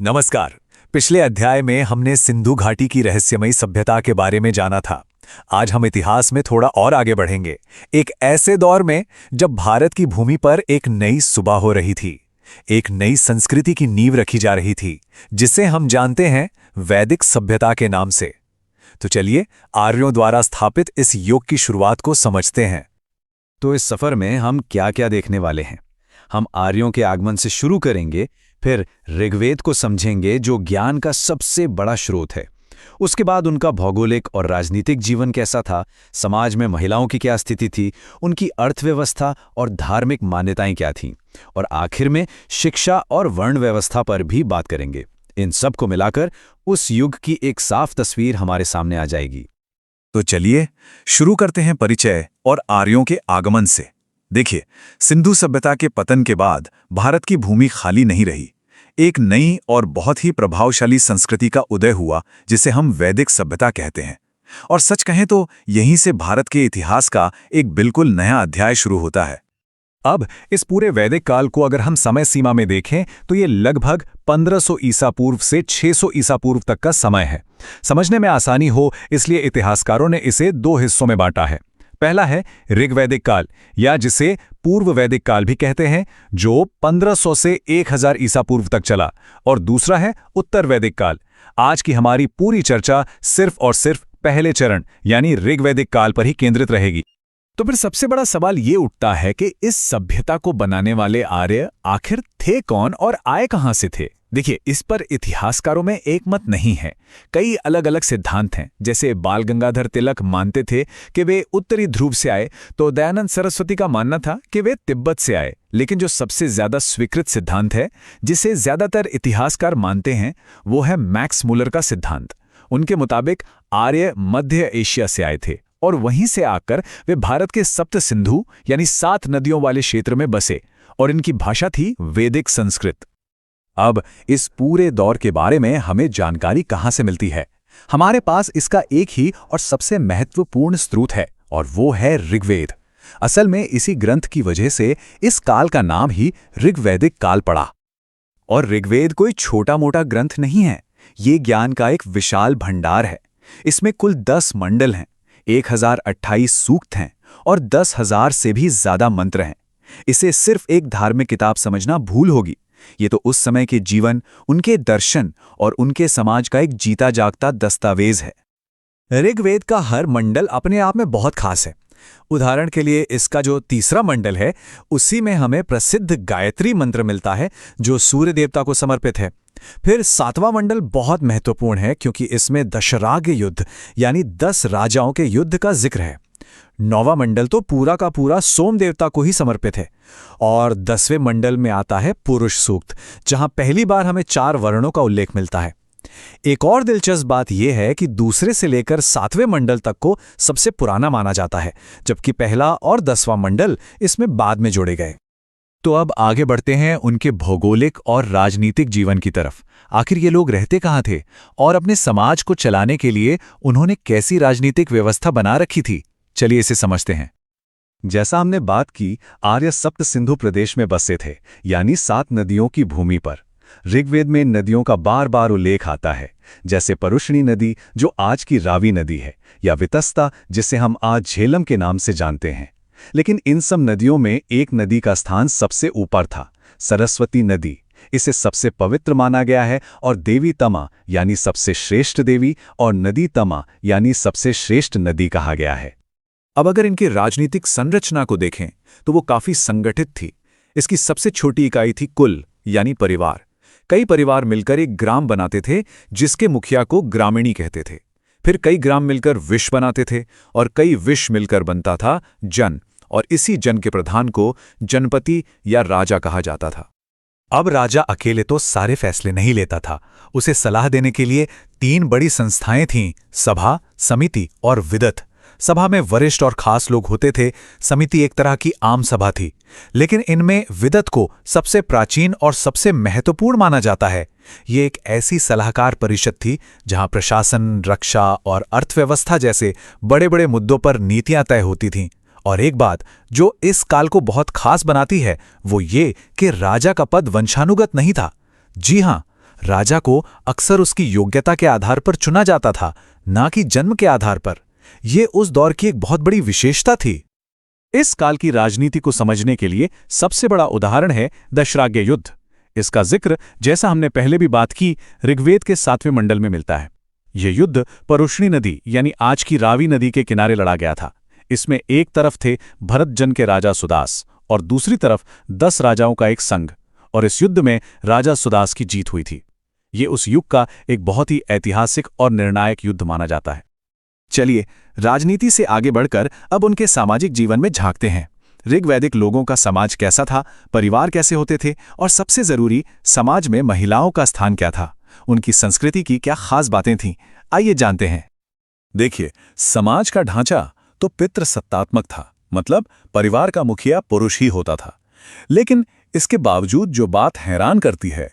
नमस्कार। पिछले अध्याय में हमने सिंधु घाटी की रहस्यमयी सभ्यता के बारे में जाना था। आज हम इतिहास में थोड़ा और आगे बढ़ेंगे, एक ऐसे दौर में जब भारत की भूमि पर एक नई सुबह हो रही थी, एक नई संस्कृति की नींव रखी जा रही थी, जिसे हम जानते हैं वैदिक सभ्यता के नाम से। तो चलिए आर्यों द्वारा स्थापित इस युग की शुरुआत को समझते हैं। तो इस सफर में हम क्या क्या देखने वाले हैं? हम आर्यों के आगमन से शुरू करेंगे, फिर ऋग्वेद को समझेंगे जो ज्ञान का सबसे बड़ा स्रोत है। उसके बाद उनका भौगोलिक और राजनीतिक जीवन कैसा था, समाज में महिलाओं की क्या स्थिति थी, उनकी अर्थव्यवस्था और धार्मिक मान्यताएं क्या थीं, और आखिर में शिक्षा और वर्ण व्यवस्था पर भी बात करेंगे। इन सब को मिलाकर उस युग की एक साफ तस्वीर हमारे सामने आ जाएगी। तो चलिए शुरू करते हैं परिचय और आर्यों के आगमन से। देखिए, सिंधु सभ्यता के पतन के बाद भारत की भूमि खाली नहीं रही। एक नई और बहुत ही प्रभावशाली संस्कृति का उदय हुआ, जिसे हम वैदिक सभ्यता कहते हैं। और सच कहें तो यहीं से भारत के इतिहास का एक बिल्कुल नया अध्याय शुरू होता है। अब इस पूरे वैदिक काल को अगर हम समय सीमा में देखें तो ये लगभग 1500 ईसा पूर्व से 600 ईसा पूर्व तक का समय है। समझने में आसानी हो इसलिए इतिहासकारों ने इसे दो हिस्सों में बांटा है। पहला है ऋग्वैदिक काल, या जिसे पूर्व वैदिक काल भी कहते हैं, जो 1500 से 1000 ईसा पूर्व तक चला, और दूसरा है उत्तर वैदिक काल। आज की हमारी पूरी चर्चा सिर्फ और सिर्फ पहले चरण यानी ऋग्वैदिक काल पर ही केंद्रित रहेगी। तो फिर सबसे बड़ा सवाल ये उठता है कि इस सभ्यता को बनाने वाले आर्य आखिर थे कौन और आए कहां से थे? देखिए, इस पर इतिहासकारों में एक मत नहीं है। कई अलग अलग सिद्धांत हैं। जैसे बाल गंगाधर तिलक मानते थे कि वे उत्तरी ध्रुव से आए, तो दयानंद सरस्वती का मानना था कि वे तिब्बत से आए। लेकिन जो सबसे ज्यादा स्वीकृत सिद्धांत है, जिसे ज्यादातर इतिहासकार मानते हैं, वो है मैक्स मुलर का सिद्धांत। उनके मुताबिक आर्य मध्य एशिया से आए थे और वहीं से आकर वे भारत के सप्त सिंधु यानी 7 नदियों वाले क्षेत्र में बसे, और इनकी भाषा थी वैदिक संस्कृत। अब इस पूरे दौर के बारे में हमें जानकारी कहां से मिलती है? हमारे पास इसका एक ही और सबसे महत्वपूर्ण स्रोत है, और वो है ऋग्वेद। असल में इसी ग्रंथ की वजह से इस काल का नाम ही ऋग्वैदिक काल पड़ा। और ऋग्वेद कोई छोटा मोटा ग्रंथ नहीं है, ये ज्ञान का एक विशाल भंडार है। इसमें कुल 10 मंडल हैं, 1028 सूक्त हैं और 10,000 से भी ज्यादा मंत्र हैं। इसे सिर्फ एक धार्मिक किताब समझना भूल होगी। ये तो उस समय के जीवन, उनके दर्शन और उनके समाज का एक जीता जागता दस्तावेज है। ऋग्वेद का हर मंडल अपने आप में बहुत खास है। उदाहरण के लिए इसका जो तीसरा मंडल है, उसी में हमें प्रसिद्ध गायत्री मंत्र मिलता है, जो सूर्य देवता को समर्पित है। फिर 7वां मंडल बहुत महत्वपूर्ण है, क्योंकि इसमें दशराग युद्ध यानी 10 राजाओं के युद्ध का जिक्र है। 9वां मंडल तो पूरा का पूरा सोम देवता को ही समर्पित है। और 10वें मंडल में आता है पुरुष सूक्त, जहां पहली बार हमें 4 वर्णों का उल्लेख मिलता है। एक और दिलचस्प बात यह है कि दूसरे से लेकर 7वें मंडल तक को सबसे पुराना माना जाता है, जबकि पहला और 10वां मंडल इसमें बाद में जोड़े गए। तो अब आगे बढ़ते हैं उनके भौगोलिक और राजनीतिक जीवन की तरफ। आखिर ये लोग रहते कहाँ थे और अपने समाज को चलाने के लिए उन्होंने कैसी राजनीतिक व्यवस्था बना रखी थी? चलिए इसे समझते हैं। जैसा हमने बात की, आर्य सप्त सिंधु प्रदेश में बसे थे, यानी 7 नदियों की भूमि पर। ऋग्वेद में नदियों का बार बार उल्लेख आता है, जैसे परुष्णी नदी जो आज की रावी नदी है, या वितस्ता जिसे हम आज झेलम के नाम से जानते हैं। लेकिन इन सब नदियों में एक नदी का स्थान सबसे ऊपर था, सरस्वती नदी। इसे सबसे पवित्र माना गया है, और देवी तमा यानी सबसे श्रेष्ठ देवी और नदी तमा यानी सबसे श्रेष्ठ नदी कहा गया है। अब अगर इनकी राजनीतिक संरचना को देखें तो वो काफी संगठित थी। इसकी सबसे छोटी इकाई थी कुल यानी परिवार। कई परिवार मिलकर एक ग्राम बनाते थे, जिसके मुखिया को ग्रामीणी कहते थे। फिर कई ग्राम मिलकर विश बनाते थे, और कई विश मिलकर बनता था जन, और इसी जन के प्रधान को जनपति या राजा कहा जाता था। अब राजा अकेले तो सारे फैसले नहीं लेता था। उसे सलाह देने के लिए 3 बड़ी संस्थाएं थीं: सभा, समिति और विदत। सभा में वरिष्ठ और खास लोग होते थे। समिति एक तरह की आम सभा थी, लेकिन इनमें विदत को सबसे प्राचीन और सबसे महत्वपूर्ण माना जाता है। ये एक ऐसी सलाहकार परिषद थी जहां प्रशासन, रक्षा और अर्थव्यवस्था जैसे बड़े बड़े मुद्दों पर नीतियां तय होती थीं। और एक बात जो इस काल को बहुत खास बनाती है, वो ये कि राजा का पद वंशानुगत नहीं था। जी हां, राजा को अक्सर उसकी योग्यता के आधार पर चुना जाता था, ना कि जन्म के आधार पर। यह उस दौर की एक बहुत बड़ी विशेषता थी। इस काल की राजनीति को समझने के लिए सबसे बड़ा उदाहरण है दशराग्य युद्ध। इसका जिक्र, जैसा हमने पहले भी बात की, ऋग्वेद के 7वें मंडल में मिलता है। यह युद्ध परुष्णी नदी यानी आज की रावी नदी के किनारे लड़ा गया था। इसमें एक तरफ थे भरत जन के राजा सुदास और दूसरी तरफ 10 राजाओं का एक संघ, और इस युद्ध में राजा सुदास की जीत हुई थी। ये उस युग का एक बहुत ही ऐतिहासिक और निर्णायक युद्ध माना जाता है। चलिए राजनीति से आगे बढ़कर अब उनके सामाजिक जीवन में झांकते हैं। ऋग्वैदिक लोगों का समाज कैसा था, परिवार कैसे होते थे, और सबसे जरूरी, समाज में महिलाओं का स्थान क्या था, उनकी संस्कृति की क्या खास बातें थीं, आइए जानते हैं। देखिए, समाज का ढांचा तो पितृसत्तात्मक था, मतलब परिवार का मुखिया पुरुष ही होता था। लेकिन इसके बावजूद जो बात हैरान करती है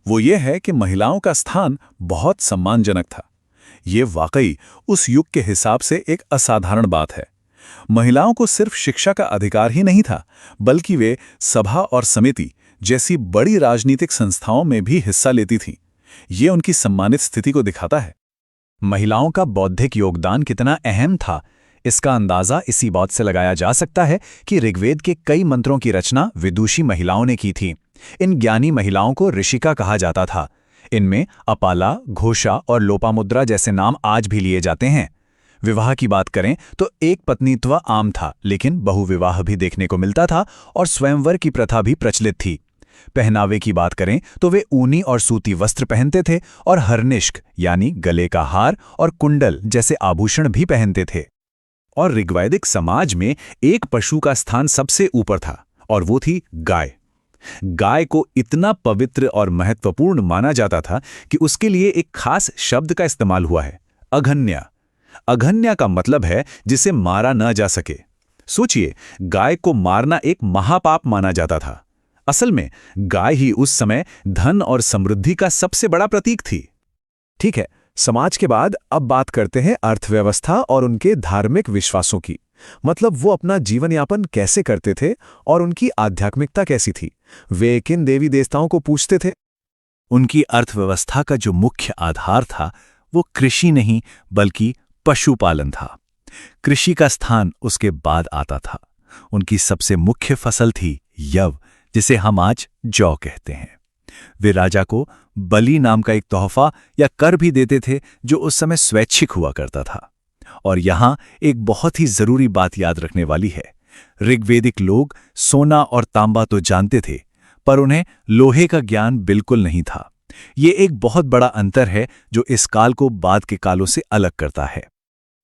वो ये है कि महिलाओं का स्थान बहुत सम्मानजनक था। ये वाकई उस युग के हिसाब से एक असाधारण बात है। महिलाओं को सिर्फ शिक्षा का अधिकार ही नहीं था, बल्कि वे सभा और समिति जैसी बड़ी राजनीतिक संस्थाओं में भी हिस्सा लेती थीं। ये उनकी सम्मानित स्थिति को दिखाता है। महिलाओं का बौद्धिक योगदान कितना अहम था, इसका अंदाजा इसी बात से लगाया जा सकता है कि ऋग्वेद के कई मंत्रों की रचना विदुषी महिलाओं ने की थी। इन ज्ञानी महिलाओं को ऋषिका कहा जाता था। इनमें अपाला, घोषा और लोपामुद्रा जैसे नाम आज भी लिए जाते हैं। विवाह की बात करें तो एक पत्नीत्व आम था, लेकिन बहुविवाह भी देखने को मिलता था और स्वयंवर की प्रथा भी प्रचलित थी। पहनावे की बात करें तो वे ऊनी और सूती वस्त्र पहनते थे और हर्निष्क यानी गले का हार और कुंडल जैसे आभूषण भी पहनते थे। और ऋग्वैदिक समाज में एक पशु का स्थान सबसे ऊपर था, और वो थी गाय। गाय को इतना पवित्र और महत्वपूर्ण माना जाता था कि उसके लिए एक खास शब्द का इस्तेमाल हुआ है, अघन्या। अघन्या का मतलब है जिसे मारा न जा सके। सोचिए, गाय को मारना एक महापाप माना जाता था। असल में गाय ही उस समय धन और समृद्धि का सबसे बड़ा प्रतीक थी। ठीक है, समाज के बाद अब बात करते हैं अर्थव्यवस्था और उनके धार्मिक विश्वासों की। मतलब वो अपना जीवन यापन कैसे करते थे और उनकी आध्यात्मिकता कैसी थी, वे किन देवी देवताओं को पूजते थे। उनकी अर्थव्यवस्था का जो मुख्य आधार था वो कृषि नहीं बल्कि पशुपालन था। कृषि का स्थान उसके बाद आता था। उनकी सबसे मुख्य फसल थी यव, जिसे हम आज जौ कहते हैं। वे राजा को बलि नाम का एक तोहफा या कर भी देते थे, जो उस समय स्वैच्छिक हुआ करता था। और यहां एक बहुत ही जरूरी बात याद रखने वाली है। ऋग्वेदिक लोग सोना और तांबा तो जानते थे, पर उन्हें लोहे का ज्ञान बिल्कुल नहीं था। ये एक बहुत बड़ा अंतर है जो इस काल को बाद के कालों से अलग करता है।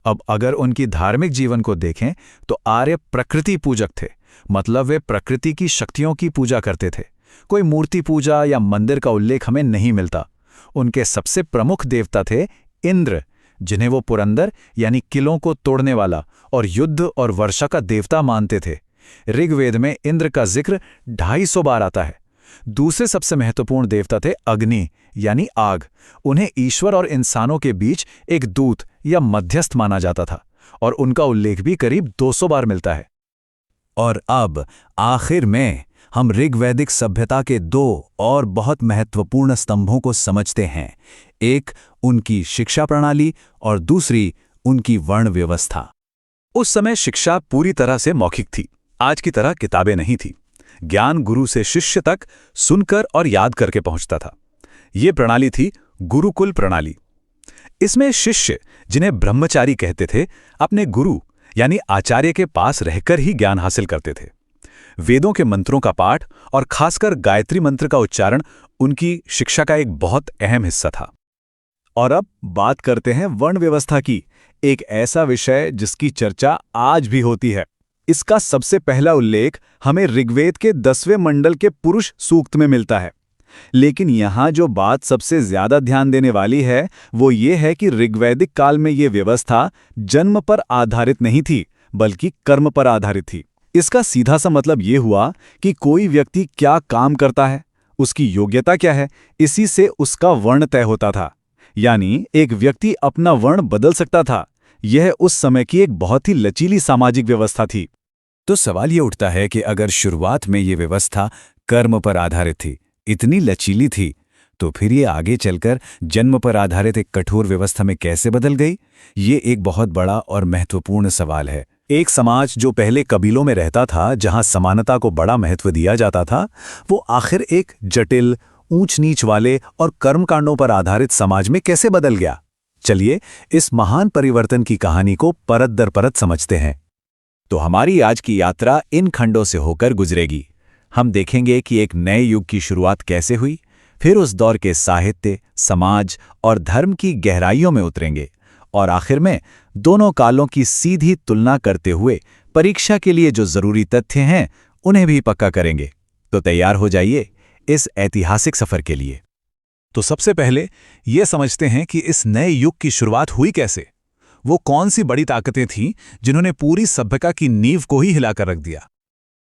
अब अगर उनकी धार्मिक जीवन को देखें तो आर्य प्रकृति पूजक थे, मतलब वे प्रकृति की शक्तियों की पूजा करते थे। कोई मूर्ति पूजा या मंदिर का उल्लेख हमें नहीं मिलता। उनके सबसे प्रमुख देवता थे इंद्र, जिन्हें वो पुरंदर यानी किलों को तोड़ने वाला और युद्ध और वर्षा का देवता मानते थे। ऋग्वेद में इंद्र का जिक्र 250 बार आता है। दूसरे सबसे महत्वपूर्ण देवता थे अग्नि यानी आग। उन्हें ईश्वर और इंसानों के बीच एक दूत या मध्यस्थ माना जाता था और उनका उल्लेख भी करीब 200 बार मिलता है। और अब आखिर में हम ऋग्वैदिक सभ्यता के 2 और बहुत महत्वपूर्ण स्तंभों को समझते हैं। एक उनकी शिक्षा प्रणाली और दूसरी उनकी वर्ण व्यवस्था। उस समय शिक्षा पूरी तरह से मौखिक थी। आज की तरह किताबें नहीं थी। ज्ञान गुरु से शिष्य तक सुनकर और याद करके पहुंचता था। ये प्रणाली थी गुरुकुल प्रणाली। इसमें शिष्य, जिन्हें ब्रह्मचारी कहते थे, अपने गुरु यानी आचार्य के पास रहकर ही ज्ञान हासिल करते थे। वेदों के मंत्रों का पाठ और खासकर गायत्री मंत्र का उच्चारण उनकी शिक्षा का एक बहुत अहम हिस्सा था। और अब बात करते हैं वर्ण व्यवस्था की, एक ऐसा विषय जिसकी चर्चा आज भी होती है। इसका सबसे पहला उल्लेख हमें ऋग्वेद के 10वें मंडल के पुरुष सूक्त में मिलता है। लेकिन यहाँ जो बात सबसे ज्यादा ध्यान देने वाली है वो ये है कि ऋग्वैदिक काल में ये व्यवस्था जन्म पर आधारित नहीं थी, बल्कि कर्म पर आधारित थी। इसका सीधा सा मतलब ये हुआ कि कोई व्यक्ति क्या काम करता है, उसकी योग्यता क्या है, इसी से उसका वर्ण तय होता था। यानी एक व्यक्ति अपना वर्ण बदल सकता था। यह उस समय की एक बहुत ही लचीली सामाजिक व्यवस्था थी। तो सवाल ये उठता है कि अगर शुरुआत में ये व्यवस्था कर्म पर आधारित थी, इतनी लचीली थी, तो फिर ये आगे चलकर जन्म पर आधारित एक कठोर व्यवस्था में कैसे बदल गई? ये एक बहुत बड़ा और महत्वपूर्ण सवाल है। एक समाज जो पहले कबीलों में रहता था, जहां समानता को बड़ा महत्व दिया जाता था, वो आखिर एक जटिल, ऊंच नीच वाले और कर्मकांडों पर आधारित समाज में कैसे बदल गया? चलिए इस महान परिवर्तन की कहानी को परत दर परत समझते हैं। तो हमारी आज की यात्रा इन खंडों से होकर गुजरेगी। हम देखेंगे कि एक नए युग की शुरुआत कैसे हुई, फिर उस दौर के साहित्य, समाज और धर्म की गहराइयों में उतरेंगे, और आखिर में दोनों कालों की सीधी तुलना करते हुए परीक्षा के लिए जो जरूरी तथ्य हैं उन्हें भी पक्का करेंगे। तो तैयार हो जाइए इस ऐतिहासिक सफर के लिए। तो सबसे पहले ये समझते हैं कि इस नए युग की शुरुआत हुई कैसे। वो कौन सी बड़ी ताकतें थीं जिन्होंने पूरी सभ्यता की नींव को ही हिलाकर रख दिया।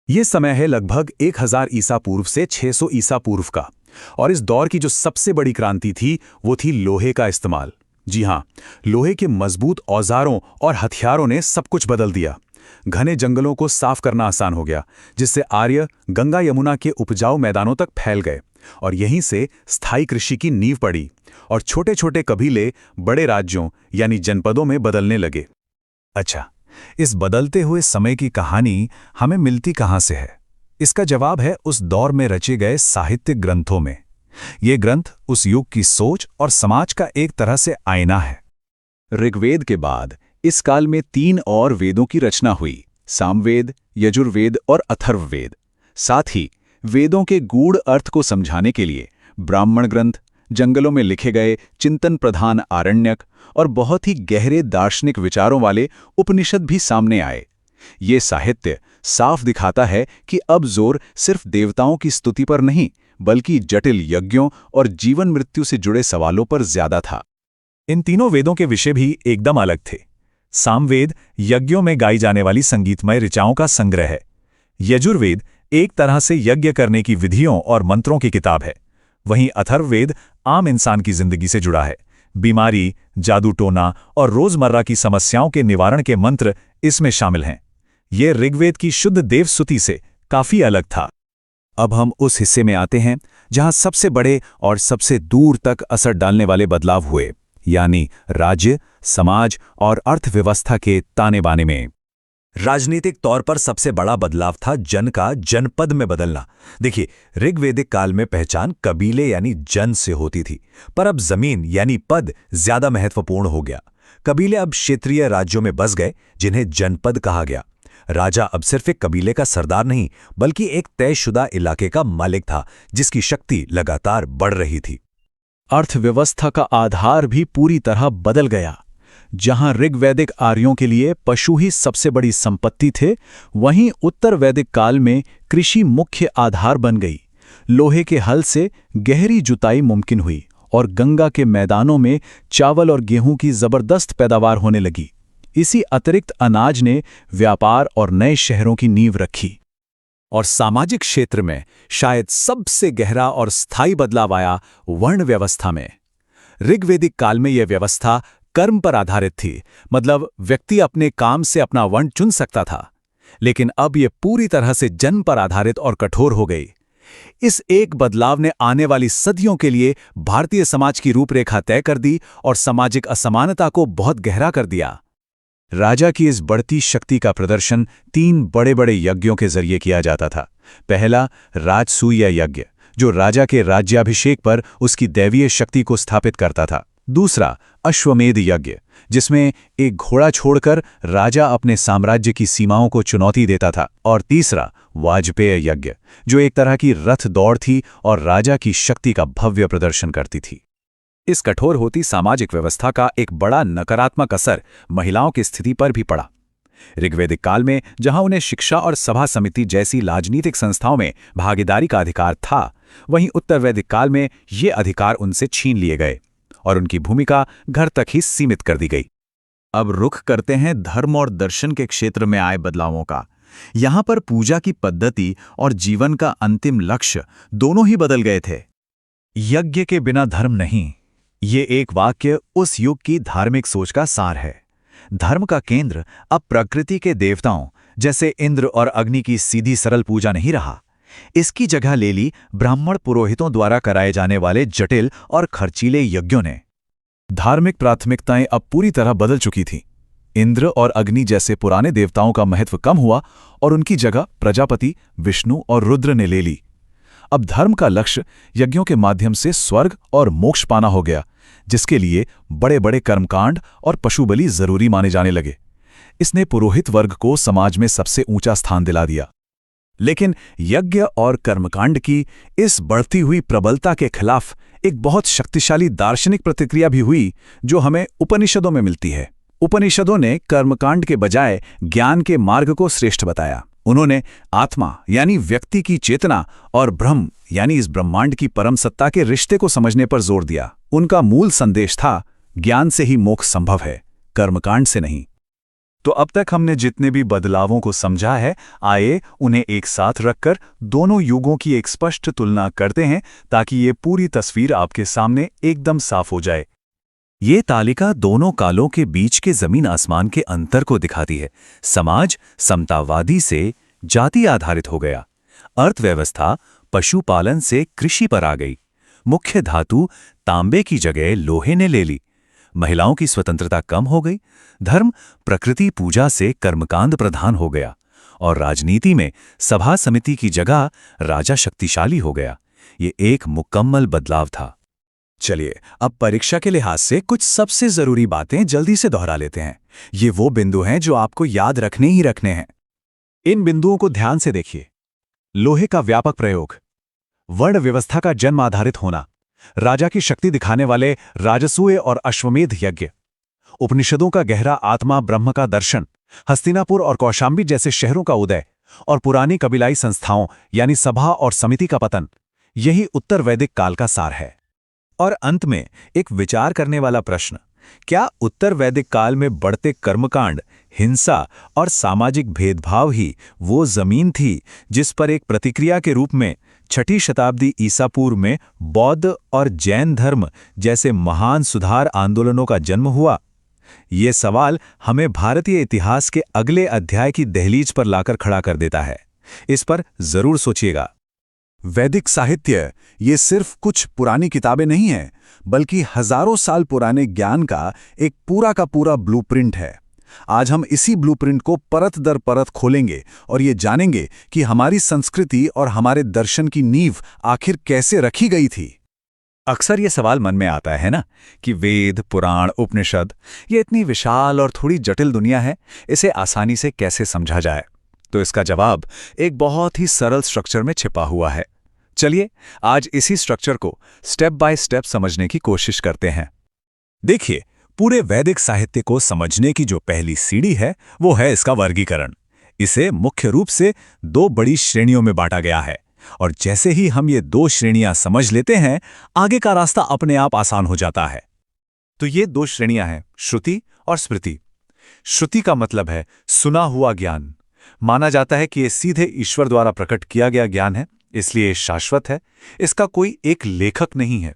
ये समय है लगभग 1000 ईसा पूर्व से 600 ईसा पूर्व का, और इस दौर की जो सबसे बड़ी क्रांति थी वो थी लोहे का इस्तेमाल। जी हाँ, लोहे के मजबूत औजारों और हथियारों ने सब कुछ बदल दिया। घने जंगलों को साफ करना आसान हो गया, जिससे आर्य गंगा यमुना के उपजाऊ मैदानों तक फैल गए, और यहीं से स्थायी कृषि की नींव पड़ी, और छोटे छोटे कबीले बड़े राज्यों यानी जनपदों में बदलने लगे। अच्छा, इस बदलते हुए समय की कहानी हमें मिलती कहाँ से है? इसका जवाब है उस दौर में रचे गए साहित्यिक ग्रंथों में। ये ग्रंथ उस युग की सोच और समाज का एक तरह से आईना है। ऋग्वेद के बाद इस काल में 3 और वेदों की रचना हुई, सामवेद, यजुर्वेद और अथर्ववेद। साथ ही वेदों के गूढ़ अर्थ को समझाने के लिए ब्राह्मण ग्रंथ, जंगलों में लिखे गए चिंतन प्रधान आरण्यक और बहुत ही गहरे दार्शनिक विचारों वाले उपनिषद भी सामने आए। ये साहित्य साफ दिखाता है कि अब जोर सिर्फ देवताओं की स्तुति पर नहीं, बल्कि जटिल यज्ञों और जीवन मृत्यु से जुड़े सवालों पर ज्यादा था। इन तीनों वेदों के विषय भी एकदम अलग थे। सामवेद यज्ञों में गाई जाने वाली संगीतमय ऋचाओं का संग्रह है। यजुर्वेद एक तरह से यज्ञ करने की विधियों और मंत्रों की किताब है। वहीं अथर्ववेद आम इंसान की जिंदगी से जुड़ा है। बीमारी, जादू टोना और रोजमर्रा की समस्याओं के निवारण के मंत्र इसमें शामिल हैं। ये ऋग्वेद की शुद्ध देवस्तुति से काफी अलग था। अब हम उस हिस्से में आते हैं जहां सबसे बड़े और सबसे दूर तक असर डालने वाले बदलाव हुए, यानी राज्य, समाज और अर्थव्यवस्था के ताने बाने में। राजनीतिक तौर पर सबसे बड़ा बदलाव था जन का जनपद में बदलना। देखिए, ऋग्वेदिक काल में पहचान कबीले यानी जन से होती थी, पर अब जमीन यानी पद ज्यादा महत्वपूर्ण हो गया। कबीले अब क्षेत्रीय राज्यों में बस गए, जिन्हें जनपद कहा गया। राजा अब सिर्फ एक कबीले का सरदार नहीं, बल्कि एक तयशुदा इलाके का मालिक था, जिसकी शक्ति लगातार बढ़ रही थी। अर्थव्यवस्था का आधार भी पूरी तरह बदल गया। जहां ऋग्वैदिक आर्यों के लिए पशु ही सबसे बड़ी संपत्ति थे, वहीं उत्तर वैदिक काल में कृषि मुख्य आधार बन गई। लोहे के हल से गहरी जुताई मुमकिन हुई और गंगा के मैदानों में चावल और गेहूं की जबरदस्त पैदावार होने लगी। इसी अतिरिक्त अनाज ने व्यापार और नए शहरों की नींव रखी। और सामाजिक क्षेत्र में शायद सबसे गहरा और स्थायी बदलाव आया वर्ण व्यवस्था में। ऋग्वैदिक काल में यह व्यवस्था कर्म पर आधारित थी, मतलब व्यक्ति अपने काम से अपना वर्ण चुन सकता था। लेकिन अब यह पूरी तरह से जन्म पर आधारित और कठोर हो गई। इस एक बदलाव ने आने वाली सदियों के लिए भारतीय समाज की रूपरेखा तय कर दी और सामाजिक असमानता को बहुत गहरा कर दिया। राजा की इस बढ़ती शक्ति का प्रदर्शन 3 बड़े-बड़े यज्ञों के जरिए किया जाता था। पहला, राजसूय यज्ञ, जो राजा के राज्याभिषेक पर उसकी दैवीय शक्ति को स्थापित करता था। दूसरा, अश्वमेध यज्ञ, जिसमें एक घोड़ा छोड़कर राजा अपने साम्राज्य की सीमाओं को चुनौती देता था। और तीसरा, वाजपेय यज्ञ, जो एक तरह की रथ दौड़ थी और राजा की शक्ति का भव्य प्रदर्शन करती थी। इस कठोर होती सामाजिक व्यवस्था का एक बड़ा नकारात्मक असर महिलाओं की स्थिति पर भी पड़ा। ऋग्वैदिक काल में जहां उन्हें शिक्षा और सभा समिति जैसी राजनीतिक संस्थाओं में भागीदारी का अधिकार था, वहीं उत्तर वैदिक काल में ये अधिकार उनसे छीन लिए गए और उनकी भूमिका घर तक ही सीमित कर दी गई। अब रुख करते हैं धर्म और दर्शन के क्षेत्र में आए बदलावों का। यहां पर पूजा की पद्धति और जीवन का अंतिम लक्ष्य दोनों ही बदल गए थे। यज्ञ के बिना धर्म नहीं, ये एक वाक्य उस युग की धार्मिक सोच का सार है। धर्म का केंद्र अब प्रकृति के देवताओं जैसे इंद्र और अग्नि की सीधी सरल पूजा नहीं रहा। इसकी जगह ले ली ब्राह्मण पुरोहितों द्वारा कराए जाने वाले जटिल और खर्चीले यज्ञों ने। धार्मिक प्राथमिकताएं अब पूरी तरह बदल चुकी थीं। इंद्र और अग्नि जैसे पुराने देवताओं का महत्व कम हुआ और उनकी जगह प्रजापति, विष्णु और रुद्र ने ले ली। अब धर्म का लक्ष्य यज्ञों के माध्यम से स्वर्ग और मोक्ष पाना हो गया, जिसके लिए बड़े बड़े कर्मकांड और पशुबलि जरूरी माने जाने लगे। इसने पुरोहित वर्ग को समाज में सबसे ऊंचा स्थान दिला दिया। लेकिन यज्ञ और कर्मकांड की इस बढ़ती हुई प्रबलता के खिलाफ एक बहुत शक्तिशाली दार्शनिक प्रतिक्रिया भी हुई, जो हमें उपनिषदों में मिलती है। उपनिषदों ने कर्मकांड के बजाय ज्ञान के मार्ग को श्रेष्ठ बताया। उन्होंने आत्मा यानी व्यक्ति की चेतना और ब्रह्म यानी इस ब्रह्मांड की परम सत्ता के रिश्ते को समझने पर जोर दिया। उनका मूल संदेश था, ज्ञान से ही मोक्ष संभव है, कर्मकांड से नहीं। तो अब तक हमने जितने भी बदलावों को समझा है, आइए उन्हें एक साथ रखकर दोनों युगों की एक स्पष्ट तुलना करते हैं, ताकि ये पूरी तस्वीर आपके सामने एकदम साफ हो जाए। ये तालिका दोनों कालों के बीच के जमीन आसमान के अंतर को दिखाती है। समाज समतावादी से जाति आधारित हो गया, अर्थव्यवस्था पशुपालन से कृषि पर आ गई, मुख्य धातु तांबे की जगह लोहे ने ले ली, महिलाओं की स्वतंत्रता कम हो गई, धर्म प्रकृति पूजा से कर्मकांड प्रधान हो गया और राजनीति में सभा समिति की जगह राजा शक्तिशाली हो गया। ये एक मुकम्मल बदलाव था। चलिए अब परीक्षा के लिहाज से कुछ सबसे जरूरी बातें जल्दी से दोहरा लेते हैं। ये वो बिंदु हैं जो आपको याद रखने ही रखने हैं। इन बिंदुओं को ध्यान से देखिए। लोहे का व्यापक प्रयोग, वर्ण व्यवस्था का जन्म आधारित होना, राजा की शक्ति दिखाने वाले राजसूय और अश्वमेध यज्ञ, उपनिषदों का गहरा आत्मा ब्रह्म का दर्शन, हस्तिनापुर और कौशांबी जैसे शहरों का उदय और पुरानी कबीलाई संस्थाओं यानी सभा और समिति का पतन, यही उत्तर वैदिक काल का सार है। और अंत में एक विचार करने वाला प्रश्न, क्या उत्तर वैदिक काल में बढ़ते कर्मकांड, हिंसा और सामाजिक भेदभाव ही वो जमीन थी जिस पर एक प्रतिक्रिया के रूप में 6ठी शताब्दी ईसा पूर्व में बौद्ध और जैन धर्म जैसे महान सुधार आंदोलनों का जन्म हुआ? ये सवाल हमें भारतीय इतिहास के अगले अध्याय की दहलीज पर लाकर खड़ा कर देता है। इस पर जरूर सोचिएगा। वैदिक साहित्य ये सिर्फ कुछ पुरानी किताबें नहीं हैं, बल्कि हजारों साल पुराने ज्ञान का एक पूरा का पूरा ब्लूप्रिंट है। आज हम इसी ब्लूप्रिंट को परत दर परत खोलेंगे और ये जानेंगे कि हमारी संस्कृति और हमारे दर्शन की नींव आखिर कैसे रखी गई थी। अक्सर ये सवाल मन में आता है ना कि वेद, पुराण, उपनिषद ये इतनी विशाल और थोड़ी जटिल दुनिया है, इसे आसानी से कैसे समझा जाए? तो इसका जवाब एक बहुत ही सरल स्ट्रक्चर में छिपा हुआ है। चलिए आज इसी स्ट्रक्चर को स्टेप बाय स्टेप समझने की कोशिश करते हैं। देखिए, पूरे वैदिक साहित्य को समझने की जो पहली सीढ़ी है वो है इसका वर्गीकरण। इसे मुख्य रूप से 2 बड़ी श्रेणियों में बांटा गया है और जैसे ही हम ये 2 श्रेणियां समझ लेते हैं, आगे का रास्ता अपने आप आसान हो जाता है। तो ये 2 श्रेणियां हैं, श्रुति और स्मृति। श्रुति का मतलब है सुना हुआ ज्ञान। माना जाता है कि ये सीधे ईश्वर द्वारा प्रकट किया गया ज्ञान है, इसलिए शाश्वत है, इसका कोई एक लेखक नहीं है।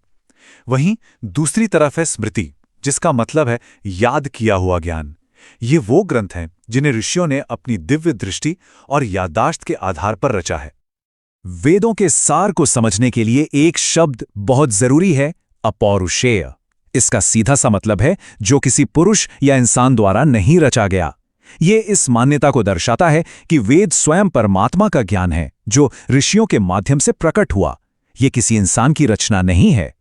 वहीं दूसरी तरफ है स्मृति, जिसका मतलब है याद किया हुआ ज्ञान। ये वो ग्रंथ हैं जिन्हें ऋषियों ने अपनी दिव्य दृष्टि और याददाश्त के आधार पर रचा है। वेदों के सार को समझने के लिए एक शब्द बहुत जरूरी है, अपौरुषेय। इसका सीधा सा मतलब है जो किसी पुरुष या इंसान द्वारा नहीं रचा गया। ये इस मान्यता को दर्शाता है कि वेद स्वयं परमात्मा का ज्ञान है जो ऋषियों के माध्यम से प्रकट हुआ। ये किसी इंसान की रचना नहीं है।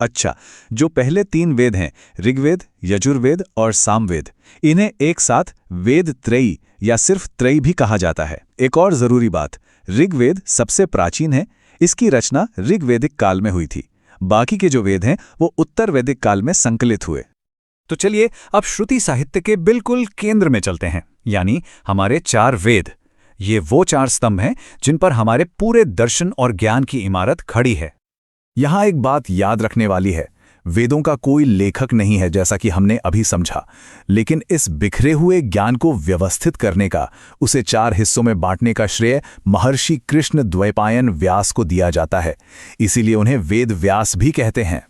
अच्छा, जो पहले 3 वेद हैं, ऋग्वेद, यजुर्वेद और सामवेद, इन्हें एक साथ वेद त्रयी या सिर्फ त्रयी भी कहा जाता है। एक और जरूरी बात, ऋग्वेद सबसे प्राचीन है, इसकी रचना ऋग्वेदिक काल में हुई थी। बाकी के जो वेद हैं वो उत्तर वैदिक काल में संकलित हुए। तो चलिए अब श्रुति साहित्य के बिल्कुल केंद्र में चलते हैं, यानी हमारे 4 वेद। ये वो 4 स्तंभ हैं जिन पर हमारे पूरे दर्शन और ज्ञान की इमारत खड़ी है। यहां एक बात याद रखने वाली है, वेदों का कोई लेखक नहीं है जैसा कि हमने अभी समझा, लेकिन इस बिखरे हुए ज्ञान को व्यवस्थित करने का, उसे 4 हिस्सों में बांटने का श्रेय महर्षि कृष्ण द्वैपायन व्यास को दिया जाता है। इसीलिए उन्हें वेद व्यास भी कहते हैं।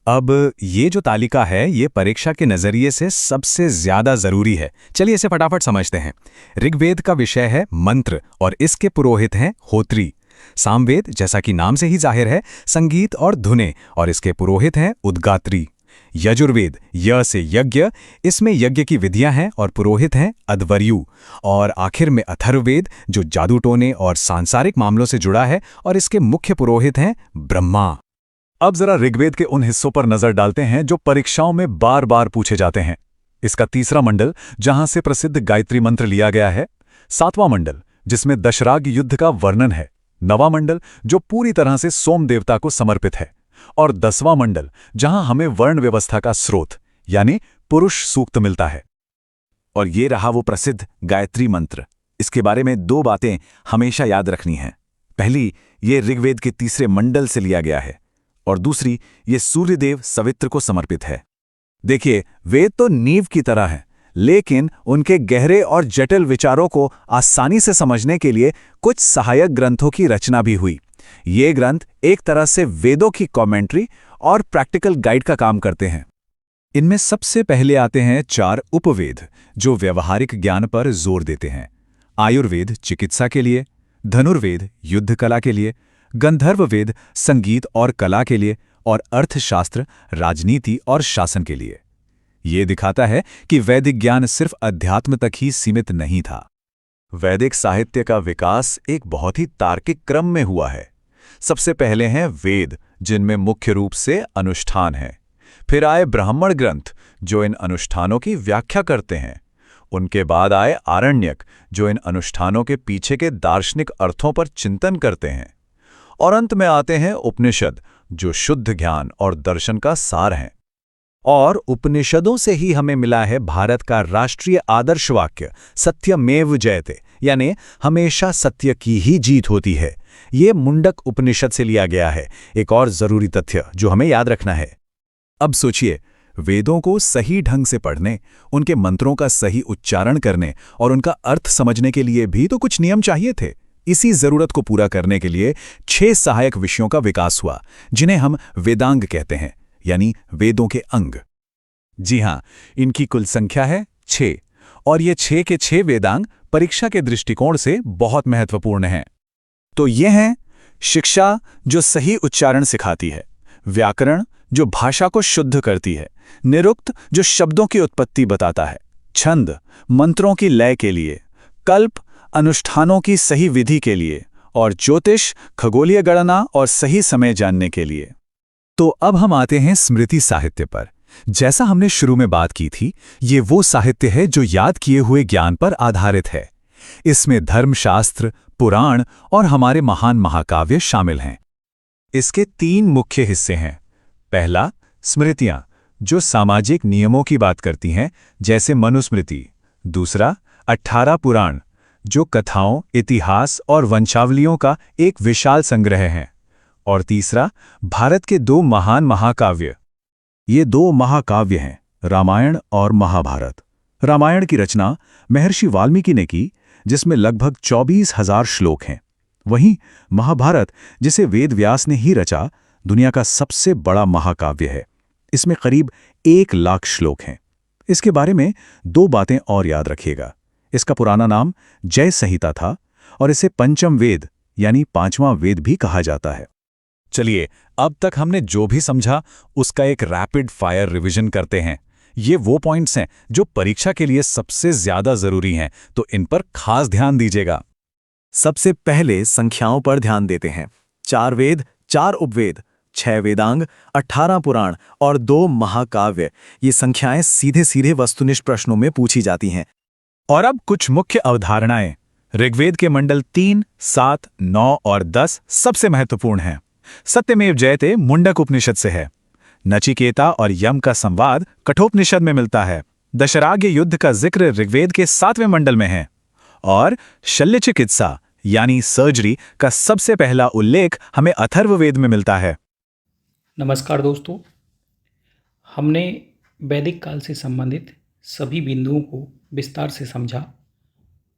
अब ये जो तालिका है ये परीक्षा के नजरिए से सबसे ज्यादा जरूरी है। चलिए इसे फटाफट समझते हैं। ऋग्वेद का विषय है मंत्र और इसके पुरोहित हैं होत्री। सामवेद, जैसा कि नाम से ही जाहिर है, संगीत और धुनें, और इसके पुरोहित हैं उद्गात्री। यजुर्वेद, य से यज्ञ, इसमें यज्ञ की विधियां हैं और पुरोहित हैं अध्वर्यु। और आखिर में अथर्ववेद, जो जादू टोने और सांसारिक मामलों से जुड़ा है, और इसके मुख्य पुरोहित हैं ब्रह्मा। अब जरा ऋग्वेद के उन हिस्सों पर नजर डालते हैं जो परीक्षाओं में बार बार पूछे जाते हैं। इसका तीसरा मंडल, जहां से प्रसिद्ध गायत्री मंत्र लिया गया है, सातवां मंडल, जिसमें दशराग युद्ध का वर्णन है, नवां मंडल, जो पूरी तरह से सोम देवता को समर्पित है, और 10वां मंडल, जहां हमें वर्ण व्यवस्था का स्रोत यानी पुरुष सूक्त मिलता है। और ये रहा वो प्रसिद्ध गायत्री मंत्र। इसके बारे में 2 बातें हमेशा याद रखनी हैं। पहली, ये ऋग्वेद के तीसरे मंडल से लिया गया है, और दूसरी, ये सूर्यदेव सवित्र को समर्पित है। देखिए, वेद तो नींव की तरह है, लेकिन उनके गहरे और जटिल विचारों को आसानी से समझने के लिए कुछ सहायक ग्रंथों की रचना भी हुई। ये ग्रंथ एक तरह से वेदों की कमेंट्री और प्रैक्टिकल गाइड का काम करते हैं। इनमें सबसे पहले आते हैं 4 उपवेद, जो व्यवहारिक ज्ञान पर जोर देते हैं। आयुर्वेद चिकित्सा के लिए, धनुर्वेद युद्ध कला के लिए, गंधर्ववेद संगीत और कला के लिए, और अर्थशास्त्र राजनीति और शासन के लिए। ये दिखाता है कि वैदिक ज्ञान सिर्फ अध्यात्म तक ही सीमित नहीं था। वैदिक साहित्य का विकास एक बहुत ही तार्किक क्रम में हुआ है। सबसे पहले हैं वेद, जिनमें मुख्य रूप से अनुष्ठान है। फिर आए ब्राह्मण ग्रंथ, जो इन अनुष्ठानों की व्याख्या करते हैं। उनके बाद आए आरण्यक, जो इन अनुष्ठानों के पीछे के दार्शनिक अर्थों पर चिंतन करते हैं। और अंत में आते हैं उपनिषद, जो शुद्ध ज्ञान और दर्शन का सार हैं। और उपनिषदों से ही हमें मिला है भारत का राष्ट्रीय आदर्श वाक्य सत्यमेव जयते, यानी हमेशा सत्य की ही जीत होती है। ये मुंडक उपनिषद से लिया गया है। एक और जरूरी तथ्य जो हमें याद रखना है। अब सोचिए, वेदों को सही ढंग से पढ़ने, उनके मंत्रों का सही उच्चारण करने और उनका अर्थ समझने के लिए भी तो कुछ नियम चाहिए थे। इसी जरूरत को पूरा करने के लिए 6 सहायक विषयों का विकास हुआ, जिन्हें हम वेदांग कहते हैं, यानी वेदों के अंग। जी हां, इनकी कुल संख्या है 6, और ये 6 के 6 वेदांग परीक्षा के दृष्टिकोण से बहुत महत्वपूर्ण हैं। तो ये हैं शिक्षा, जो सही उच्चारण सिखाती है, व्याकरण, जो भाषा को शुद्ध करती है, निरुक्त, जो शब्दों की उत्पत्ति बताता है, छंद, मंत्रों की लय के लिए, कल्प, अनुष्ठानों की सही विधि के लिए, और ज्योतिष, खगोलीय गणना और सही समय जानने के लिए। तो अब हम आते हैं स्मृति साहित्य पर। जैसा हमने शुरू में बात की थी, ये वो साहित्य है जो याद किए हुए ज्ञान पर आधारित है। इसमें धर्मशास्त्र, पुराण और हमारे महान महाकाव्य शामिल हैं। इसके 3 मुख्य हिस्से हैं। पहला, स्मृतियां, जो सामाजिक नियमों की बात करती हैं, जैसे मनुस्मृति। दूसरा, 18 पुराण, जो कथाओं, इतिहास और वंशावलियों का एक विशाल संग्रह हैं। और तीसरा, भारत के 2 महान महाकाव्य। ये 2 महाकाव्य हैं, रामायण और महाभारत। रामायण की रचना महर्षि वाल्मीकि ने की, जिसमें लगभग 24,000 श्लोक हैं। वहीं महाभारत, जिसे वेद व्यास ने ही रचा, दुनिया का सबसे बड़ा महाकाव्य है। इसमें करीब 1 लाख श्लोक हैं। इसके बारे में 2 बातें और याद रखिएगा। इसका पुराना नाम जय संहिता था, और इसे पंचम वेद यानी 5वां वेद भी कहा जाता है। चलिए, अब तक हमने जो भी समझा उसका एक रैपिड फायर रिवीजन करते हैं। ये वो पॉइंट्स हैं जो परीक्षा के लिए सबसे ज्यादा जरूरी हैं, तो इन पर खास ध्यान दीजिएगा। सबसे पहले संख्याओं पर ध्यान देते हैं। 4 वेद, 4 उपवेद, 6 वेदांग, 18 पुराण और 2 महाकाव्य। ये संख्याएं सीधे सीधे वस्तुनिष्ठ प्रश्नों में पूछी जाती हैं। और अब कुछ मुख्य अवधारणाएं। ऋग्वेद के मंडल 3, 7, 9 और 10 सबसे महत्वपूर्ण हैं। सत्यमेव जयते मुंडक उपनिषद से है। नचिकेता और यम का संवाद कठोपनिषद में मिलता है। दशराग्य युद्ध का जिक्र ऋग्वेद के 7वें मंडल में है। और शल्य चिकित्सा यानी सर्जरी का सबसे पहला उल्लेख हमें अथर्ववेद में मिलता है। नमस्कार दोस्तों, हमने वैदिक काल से संबंधित सभी बिंदुओं को विस्तार से समझा।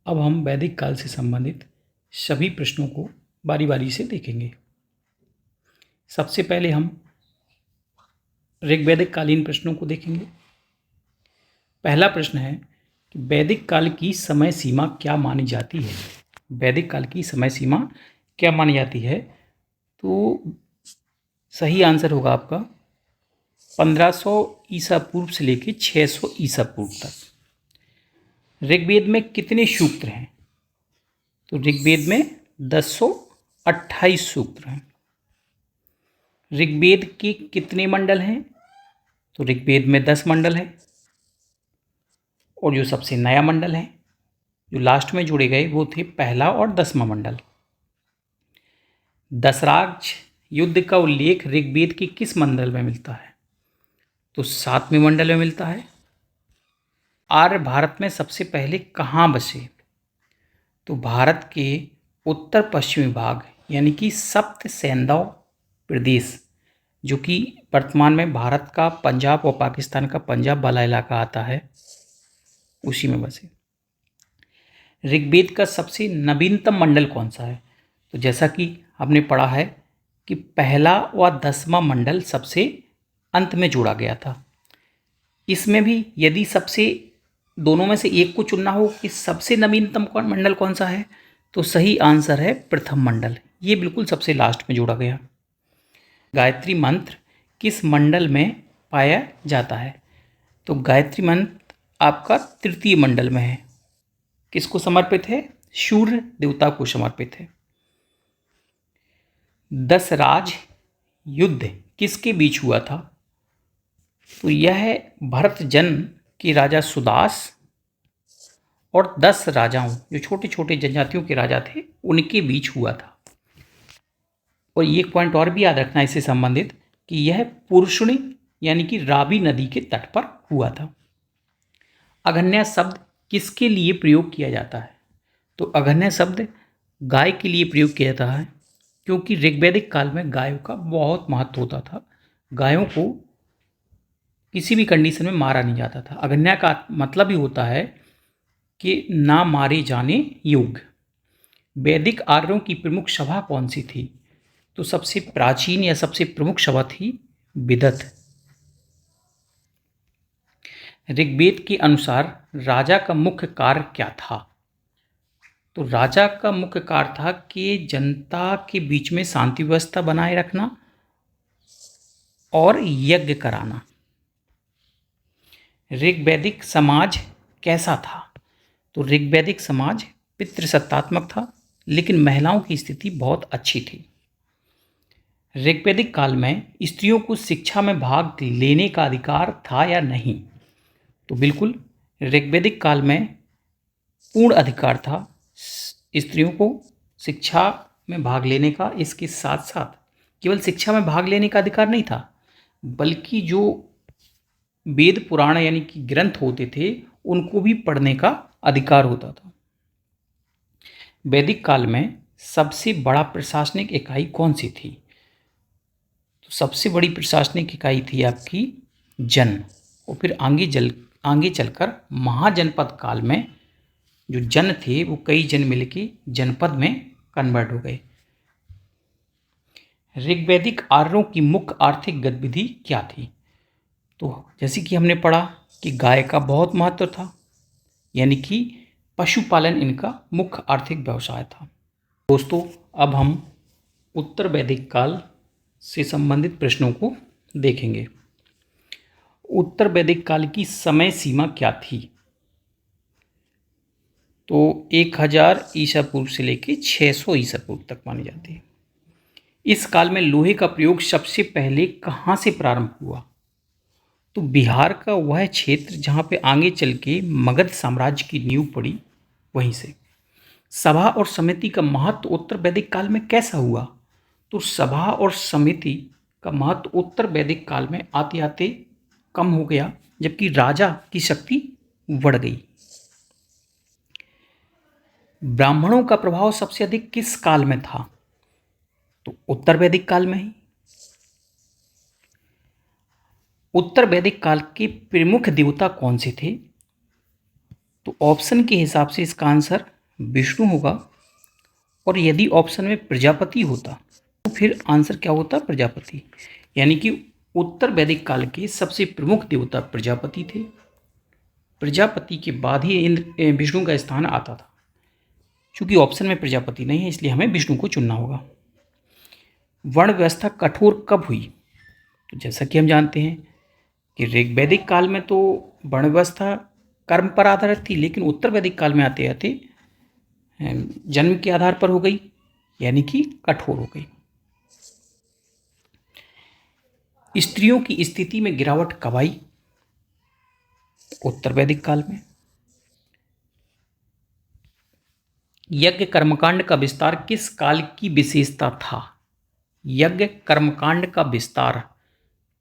अब हम वैदिक काल से संबंधित सभी प्रश्नों को बारी बारी से देखेंगे। सबसे पहले हम ऋग्वैदिक कालीन प्रश्नों को देखेंगे। पहला प्रश्न है कि वैदिक काल की समय सीमा क्या मानी जाती है? वैदिक काल की समय सीमा क्या मानी जाती है, तो सही आंसर होगा आपका 1500 ईसा पूर्व से लेकर 600 ईसा पूर्व तक। ऋग्वेद में कितने सूक्त हैं? तो ऋग्वेद में 1028 सूक्त हैं। ऋग्वेद के कितने मंडल हैं? तो ऋग्वेद में 10 मंडल हैं। और जो सबसे नया मंडल है जो लास्ट में जोड़े गए वो थे पहला और 10वां मंडल। दशराज युद्ध का उल्लेख ऋग्वेद के किस मंडल में मिलता है? तो 7वें मंडल में मिलता है। आर्य भारत में सबसे पहले कहाँ बसे? तो भारत के उत्तर पश्चिमी भाग यानी कि सप्त सैंधव प्रदेश, जो कि वर्तमान में भारत का पंजाब और पाकिस्तान का पंजाब वाला इलाका आता है, उसी में बसे। ऋग्वेद का सबसे नवीनतम मंडल कौन सा है? तो जैसा कि हमने पढ़ा है कि पहला व 10वां मंडल सबसे अंत में जोड़ा गया था। इसमें भी यदि सबसे दोनों में से एक को चुनना हो कि सबसे नवीनतम मंडल कौन सा है, तो सही आंसर है प्रथम मंडल। ये बिल्कुल सबसे लास्ट में जोड़ा गया। गायत्री मंत्र किस मंडल में पाया जाता है? तो गायत्री मंत्र आपका तृतीय मंडल में है। किसको समर्पित है? सूर्य देवता को समर्पित है। दशराज युद्ध किसके बीच हुआ था? तो यह भरत जन के राजा सुदास और 10 राजाओं, जो छोटे छोटे जनजातियों के राजा थे, उनके बीच हुआ था। और एक पॉइंट और भी याद रखना इससे संबंधित कि यह पुरुषणी यानी कि रावी नदी के तट पर हुआ था। अघन्या शब्द किसके लिए प्रयोग किया जाता है? तो अघन्या शब्द गाय के लिए प्रयोग किया जाता है, क्योंकि ऋग्वैदिक काल में गायों का बहुत महत्व होता था। गायों को किसी भी कंडीशन में मारा नहीं जाता था। अघन्या का मतलब ही होता है कि ना मारे जाने योग्य। वैदिक आर्यों की प्रमुख सभा कौन सी थी? तो सबसे प्राचीन या सबसे प्रमुख सभा थी विदत। ऋग्वेद के अनुसार राजा का मुख्य कार्य क्या था? तो राजा का मुख्य कार्य था कि जनता के बीच में शांति व्यवस्था बनाए रखना और यज्ञ कराना। ऋग्वैदिक समाज कैसा था? तो ऋग्वैदिक समाज पितृसत्तात्मक था, लेकिन महिलाओं की स्थिति बहुत अच्छी थी। ऋग्वैदिक काल में स्त्रियों को शिक्षा में भाग लेने का अधिकार था या नहीं? तो बिल्कुल, ऋग्वैदिक काल में पूर्ण अधिकार था स्त्रियों को शिक्षा में भाग लेने का। इसके साथ साथ केवल शिक्षा में भाग लेने का अधिकार नहीं था, बल्कि जो वेद पुराण यानी कि ग्रंथ होते थे उनको भी पढ़ने का अधिकार होता था। वैदिक काल में सबसे बड़ा प्रशासनिक इकाई कौन सी थी? तो सबसे बड़ी प्रशासनिक इकाई थी आपकी जन। और फिर आगे चलकर महाजनपद काल में जो जन थे वो कई जन मिलके जनपद में कन्वर्ट हो गए। ऋग्वैदिक आर्यों की मुख्य आर्थिक गतिविधि क्या थी? तो जैसे कि हमने पढ़ा कि गाय का बहुत महत्व था, यानी कि पशुपालन इनका मुख्य आर्थिक व्यवसाय था। दोस्तों, अब हम उत्तर वैदिक काल से संबंधित प्रश्नों को देखेंगे। उत्तर वैदिक काल की समय सीमा क्या थी? तो 1000 ईसा पूर्व से लेकर 600 ईसा पूर्व तक मानी जाती है। इस काल में लोहे का प्रयोग सबसे पहले कहाँ से प्रारंभ हुआ? तो बिहार का वह क्षेत्र जहाँ पे आगे चल के मगध साम्राज्य की नींव पड़ी, वहीं से। सभा और समिति का महत्व उत्तर वैदिक काल में कैसा हुआ? तो सभा और समिति का महत्व उत्तर वैदिक काल में आते आते कम हो गया, जबकि राजा की शक्ति बढ़ गई। ब्राह्मणों का प्रभाव सबसे अधिक किस काल में था? तो उत्तर वैदिक काल में ही। उत्तर वैदिक काल के प्रमुख देवता कौन से थे? तो ऑप्शन के हिसाब से इसका आंसर विष्णु होगा, और यदि ऑप्शन में प्रजापति होता तो फिर आंसर क्या होता? प्रजापति। यानी कि उत्तर वैदिक काल के सबसे प्रमुख देवता प्रजापति थे। प्रजापति के बाद ही विष्णु का स्थान आता था। चूंकि ऑप्शन में प्रजापति नहीं है इसलिए हमें विष्णु को चुनना होगा। वर्ण व्यवस्था कठोर कब हुई? तो जैसा कि हम जानते हैं कि ऋग्वैदिक काल में तो वर्ण व्यवस्था कर्म पर आधारित थी, लेकिन उत्तर वैदिक काल में आते आते जन्म के आधार पर हो गई, यानी कि कठोर हो गई। स्त्रियों की स्थिति में गिरावट कब आई? उत्तर वैदिक काल में। यज्ञ कर्मकांड का विस्तार किस काल की विशेषता था? यज्ञ कर्मकांड का विस्तार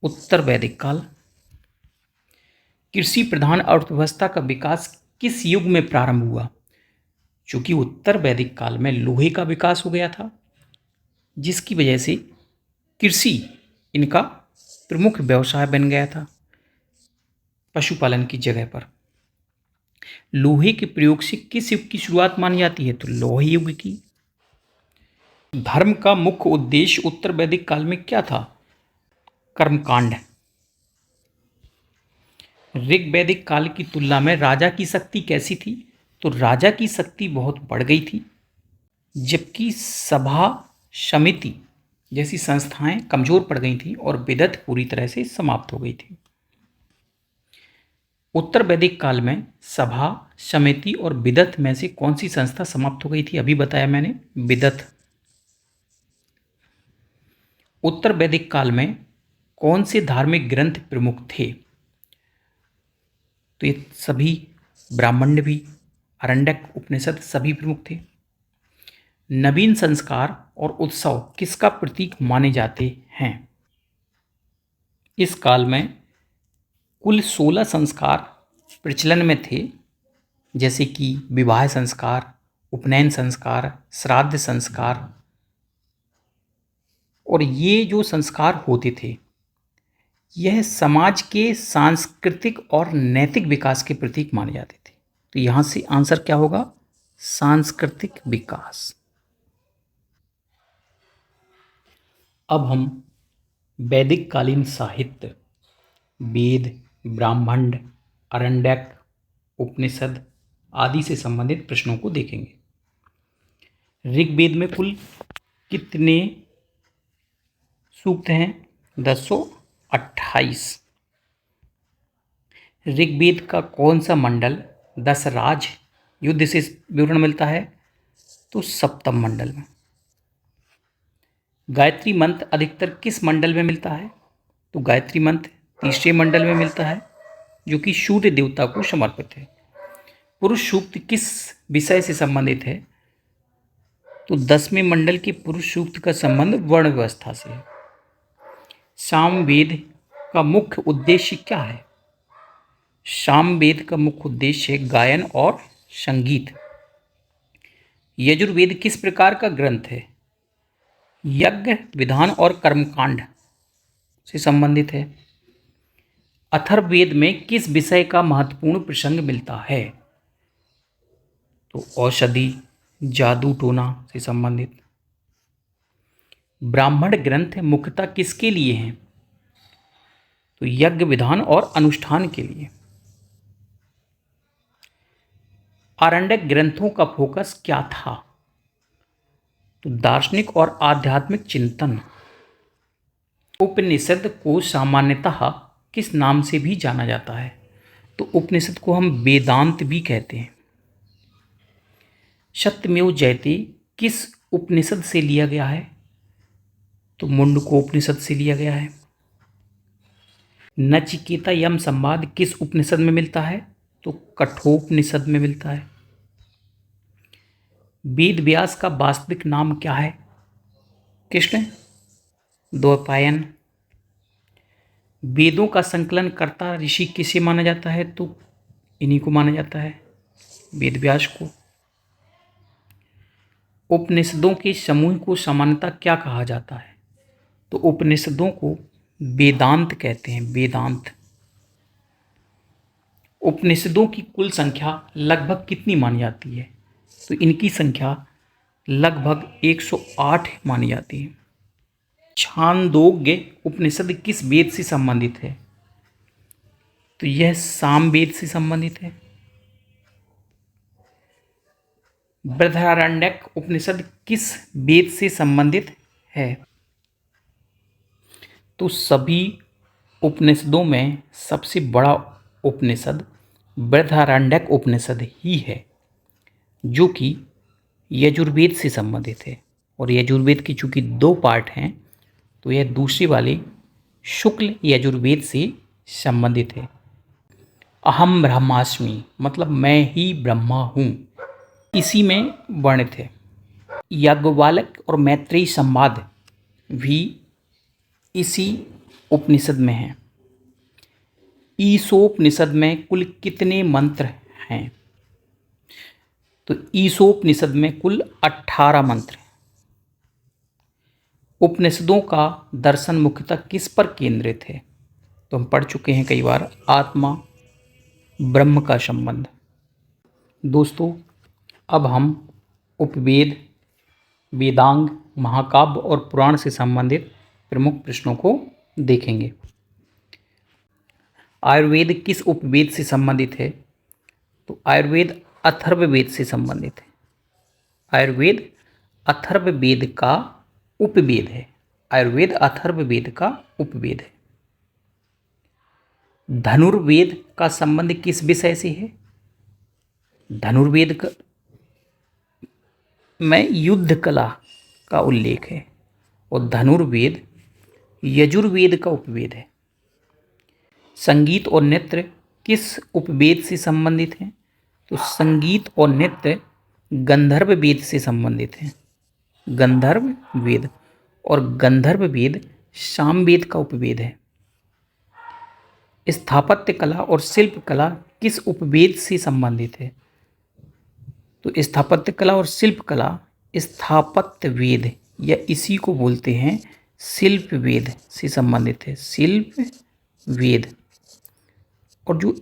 उत्तर वैदिक काल। कृषि प्रधान अर्थव्यवस्था का विकास किस युग में प्रारंभ हुआ? चूंकि उत्तर वैदिक काल में लोहे का विकास हो गया था, जिसकी वजह से कृषि इनका प्रमुख व्यवसाय बन गया था पशुपालन की जगह पर। लोहे के प्रयोग से किस युग की शुरुआत मानी जाती है? तो लोहे युग की। धर्म का मुख्य उद्देश्य उत्तर वैदिक काल में क्या था? कर्मकांड। ऋग्वैदिक काल की तुलना में राजा की शक्ति कैसी थी? तो राजा की शक्ति बहुत बढ़ गई थी, जबकि सभा समिति जैसी संस्थाएं कमजोर पड़ गई थी और विदत पूरी तरह से समाप्त हो गई थी। उत्तर वैदिक काल में सभा समिति और विदत में से कौन सी संस्था समाप्त हो गई थी? अभी बताया मैंने, विदत। उत्तर वैदिक काल में कौन से धार्मिक ग्रंथ प्रमुख थे? तो ये सभी ब्राह्मण भी, आरण्यक उपनिषद सभी प्रमुख थे। नवीन संस्कार और उत्सव किसका प्रतीक माने जाते हैं? इस काल में कुल 16 संस्कार प्रचलन में थे, जैसे कि विवाह संस्कार, उपनयन संस्कार, श्राद्ध संस्कार। और ये जो संस्कार होते थे यह समाज के सांस्कृतिक और नैतिक विकास के प्रतीक माने जाते थे। तो यहां से आंसर क्या होगा? सांस्कृतिक विकास। अब हम वैदिक कालीन साहित्य, वेद, ब्राह्मण, आरण्यक, उपनिषद आदि से संबंधित प्रश्नों को देखेंगे। ऋग्वेद में कुल कितने सूक्त हैं? 1028। ऋग्वेद का कौन सा मंडल 10 राज युद्ध से विवरण मिलता है? तो सप्तम मंडल में। गायत्री मंत्र अधिकतर किस मंडल में मिलता है? तो गायत्री मंत्र तीसरे मंडल में मिलता है, जो कि सूर्य देवता को समर्पित है। पुरुष सूक्त किस विषय से संबंधित है? तो 10वें मंडल के पुरुष सूक्त का संबंध वर्ण व्यवस्था से है। सामवेद का मुख्य उद्देश्य क्या है? सामवेद का मुख्य उद्देश्य है गायन और संगीत। यजुर्वेद किस प्रकार का ग्रंथ है? यज्ञ, विधान और कर्मकांड से संबंधित है। अथर्ववेद में किस विषय का महत्वपूर्ण प्रसंग मिलता है? तो औषधि, जादू टोना से संबंधित। ब्राह्मण ग्रंथ मुख्यतः किसके लिए हैं? तो यज्ञ, विधान और अनुष्ठान के लिए। आरण्यक ग्रंथों का फोकस क्या था? तो दार्शनिक और आध्यात्मिक चिंतन। उपनिषद को सामान्यतः किस नाम से भी जाना जाता है? तो उपनिषद को हम वेदांत भी कहते हैं। सत्यमेव जयते किस उपनिषद से लिया गया है? तो मुंडकोपनिषद से लिया गया है। नचिकेता यम संवाद किस उपनिषद में मिलता है? तो कठोपनिषद में मिलता है। वेद व्यास का वास्तविक नाम क्या है? कृष्ण द्वैपायन। वेदों का संकलन करता ऋषि किसे माना जाता है? तो इन्हीं को माना जाता है, वेद व्यास को। उपनिषदों के समूह को सामान्यतः क्या कहा जाता है? तो उपनिषदों को वेदांत कहते हैं, वेदांत। उपनिषदों की कुल संख्या लगभग कितनी मानी जाती है? तो इनकी संख्या लगभग 108 मानी जाती है। छांदोग्य उपनिषद किस वेद से संबंधित है? तो यह सामवेद से संबंधित है। बृहदारण्यक उपनिषद किस वेद से संबंधित है? तो सभी उपनिषदों में सबसे बड़ा उपनिषद बृहदारण्यक उपनिषद ही है, जो कि यजुर्वेद से संबंधित है। और यजुर्वेद की चूंकि 2 पार्ट हैं, तो यह दूसरी वाली शुक्ल यजुर्वेद से संबंधित है। अहम ब्रह्मास्मि मतलब मैं ही ब्रह्मा हूँ, इसी में वर्णित है। याज्ञवल्क्य और मैत्रेयी संवाद भी इसी उपनिषद में है। ईशोपनिषद में कुल कितने मंत्र हैं? तो ईशोपनिषद में कुल 18 मंत्र हैं। उपनिषदों का दर्शन मुख्यतः किस पर केंद्रित है? तो हम पढ़ चुके हैं कई बार, आत्मा ब्रह्म का संबंध। दोस्तों, अब हम उपवेद, वेदांग, महाकाव्य और पुराण से संबंधित प्रमुख प्रश्नों को देखेंगे। आयुर्वेद किस उपवेद से संबंधित है? तो आयुर्वेद अथर्ववेद से संबंधित है। आयुर्वेद अथर्ववेद का उपवेद है। आयुर्वेद अथर्ववेद का उपवेद है। धनुर्वेद का संबंध किस विषय से है? धनुर्वेद में युद्ध कला का उल्लेख है और धनुर्वेद यजुर्वेद का उपवेद है। संगीत और नृत्य किस उपवेद से संबंधित हैं? तो संगीत और नृत्य गंधर्व वेद से संबंधित हैं। गंधर्व वेद, और गंधर्व वेद सामवेद का उपवेद है। स्थापत्य कला और शिल्प कला किस उपवेद से संबंधित है? तो स्थापत्य कला और शिल्प कला स्थापत्य वेद या इसी को बोलते हैं शिल्प वेद से संबंधित है। शिल्प वेद। और जो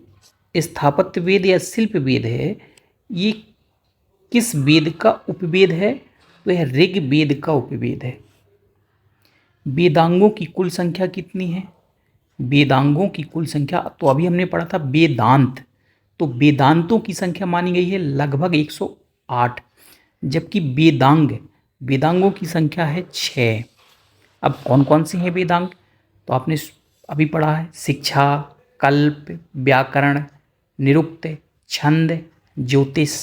स्थापत्य वेद या शिल्प वेद है, ये किस वेद का उपवेद है? तो यह ऋग्वेद का उपवेद है। वेदांगों की कुल संख्या कितनी है? वेदांगों की कुल संख्या, तो अभी हमने पढ़ा था वेदांत, तो वेदांतों की संख्या मानी गई है लगभग 108, जबकि वेदांगों की संख्या है 6। अब कौन कौन से हैं वेदांग? तो आपने अभी पढ़ा है शिक्षा, कल्प, व्याकरण, निरुक्त, छंद, ज्योतिष।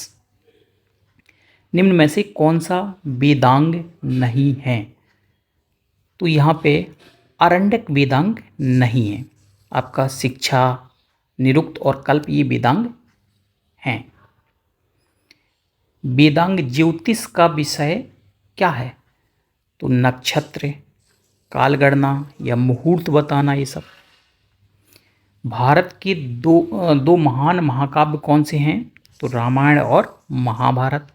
निम्न में से कौन सा वेदांग नहीं है? तो यहाँ पे आरण्यक वेदांग नहीं है। आपका शिक्षा, निरुक्त और कल्प ये वेदांग हैं। वेदांग ज्योतिष का विषय क्या है? तो नक्षत्र, कालगणना या मुहूर्त बताना, ये सब। भारत के दो महान महाकाव्य कौन से हैं? तो रामायण और महाभारत।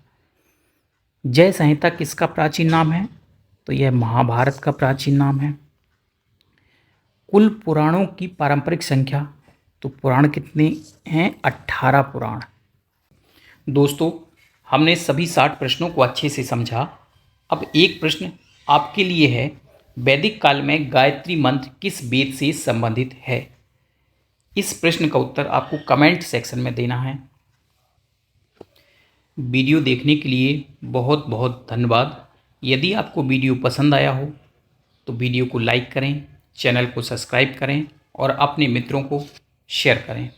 जय संहिता किसका प्राचीन नाम है? तो यह महाभारत का प्राचीन नाम है। कुल पुराणों की पारंपरिक संख्या, तो पुराण कितने हैं? 18 पुराण। दोस्तों, हमने सभी 60 प्रश्नों को अच्छे से समझा। अब एक प्रश्न आपके लिए है, वैदिक काल में गायत्री मंत्र किस वेद से संबंधित है? इस प्रश्न का उत्तर आपको कमेंट सेक्शन में देना है। वीडियो देखने के लिए बहुत बहुत धन्यवाद। यदि आपको वीडियो पसंद आया हो तो वीडियो को लाइक करें, चैनल को सब्सक्राइब करें और अपने मित्रों को शेयर करें।